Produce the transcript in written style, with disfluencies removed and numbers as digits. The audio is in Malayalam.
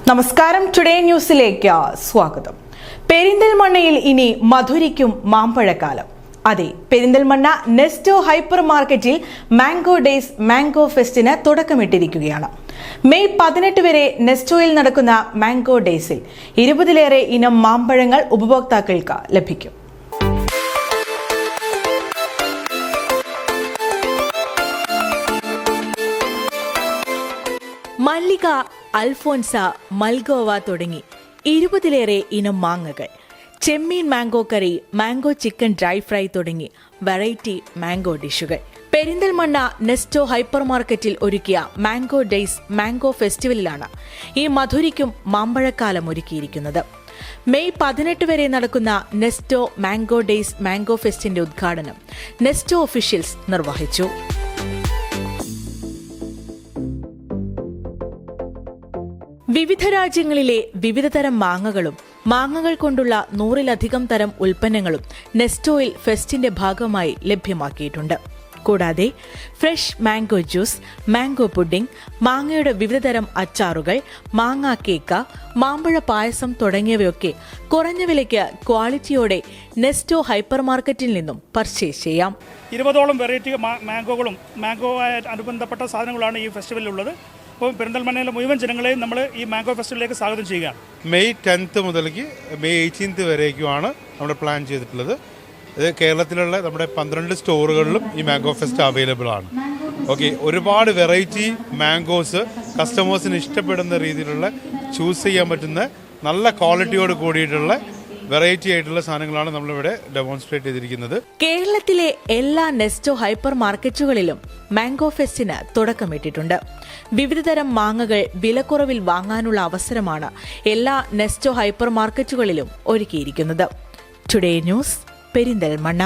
നമസ്കാരം, ടുഡേ ന്യൂസിലേക്ക് സ്വാഗതം. പെരിന്തൽമണ്ണയിൽ ഇനി മധുരിക്കും മാമ്പഴക്കാലം. അതെ, പെരിന്തൽമണ്ണ നെസ്റ്റോ ഹൈപ്പർ മാർക്കറ്റിൽ മാംഗോ ഡേയ്സ് മാംഗോ ഫെസ്റ്റിന് തുടക്കമിട്ടിരിക്കുകയാണ്. മെയ് 18 വരെ നെസ്റ്റോയിൽ നടക്കുന്ന മാംഗോ ഡേയ്സിൽ 20-ലേറെ ഇനം മാമ്പഴങ്ങൾ ഉപഭോക്താക്കൾക്ക് ലഭിക്കും. മല്ലിക, അൽഫോൻസ, മൽഗോവ തുടങ്ങി 20-ലേറെ ഇനം മാങ്ങകൾ, ചെമ്മീൻ mango curry, mango chicken dry fry തുടങ്ങി വെറൈറ്റി മാംഗോ ഡിഷുകൾ. പെരിന്തൽമണ്ണ നെസ്റ്റോ ഹൈപ്പർ മാർക്കറ്റിൽ ഒരുക്കിയ മാംഗോ ഡേയ്സ് മാംഗോ ഫെസ്റ്റിവലിലാണ് ഈ മധുരിക്കും മാമ്പഴക്കാലം ഒരുക്കിയിരിക്കുന്നത്. മെയ് 18 വരെ നടക്കുന്ന നെസ്റ്റോ മാംഗോ ഡേയ്സ് മാംഗോ ഫെസ്റ്റിന്റെ ഉദ്ഘാടനം നെസ്റ്റോ ഒഫീഷ്യൽസ് നിർവഹിച്ചു. വിവിധ രാജ്യങ്ങളിലെ വിവിധതരം മാങ്ങകളും മാങ്ങകൾ കൊണ്ടുള്ള 100-ലധികം തരം ഉൽപ്പന്നങ്ങളും നെസ്റ്റോയിൽ ഫെസ്റ്റിന്റെ ഭാഗമായി ലഭ്യമാക്കിയിട്ടുണ്ട്. കൂടാതെ fresh mango juice, mango pudding, മാങ്ങയുടെ വിവിധതരം അച്ചാറുകൾ, മാങ്ങാ കേക്ക്, മാമ്പഴ പായസം തുടങ്ങിയവയൊക്കെ കുറഞ്ഞ വിലയ്ക്ക് ക്വാളിറ്റിയോടെ നെസ്റ്റോ ഹൈപ്പർ മാർക്കറ്റിൽ നിന്നും പർച്ചേസ് ചെയ്യാം. 20ഓളം വെറൈറ്റി മാംഗോകളും മാംഗോ അനുബന്ധപ്പെട്ട സാധനങ്ങളാണ് ഈ ഫെസ്റ്റിവലിലുള്ളത്. അപ്പോൾ പെരിന്തൽമണ്ണയിലെ മുഴുവൻ ജനങ്ങളെയും നമ്മൾ ഈ മാംഗോ ഫെസ്റ്റിവലിലേക്ക് സ്വാഗതം ചെയ്യുകയാണ്. മെയ് 10 മുതലേക്ക് മെയ് 18 വരേക്കുമാണ് നമ്മൾ പ്ലാൻ ചെയ്തിട്ടുള്ളത്. ഇത് കേരളത്തിലുള്ള നമ്മുടെ 12 സ്റ്റോറുകളിലും ഈ മാംഗോ ഫെസ്റ്റ് അവൈലബിൾ ആണ്. ഓക്കെ, ഒരുപാട് വെറൈറ്റി മാംഗോസ് കസ്റ്റമേഴ്സിന് ഇഷ്ടപ്പെടുന്ന രീതിയിലുള്ള ചൂസ് ചെയ്യാൻ പറ്റുന്ന നല്ല ക്വാളിറ്റിയോട് കൂടിയിട്ടുള്ള വെറൈറ്റി ആയിട്ടുള്ള സാധനങ്ങളാണ് നമ്മളിവിടെ ഡെമോൺസ്ട്രേറ്റ് ചെയ്തിരിക്കുന്നത്. കേരളത്തിലെ എല്ലാ നെസ്റ്റോ ഹൈപ്പർ മാർക്കറ്റുകളിലും മാംഗോ ഫെസ്റ്റിന് തുടക്കമിട്ടിട്ടുണ്ട്. വിവിധതരം മാങ്ങകൾ വിലക്കുറവിൽ വാങ്ങാനുള്ള അവസരമാണ് എല്ലാ നെസ്റ്റോ ഹൈപ്പർ മാർക്കറ്റുകളിലും ഒരുക്കിയിരിക്കുന്നത്. Today news, Perinthalmanna.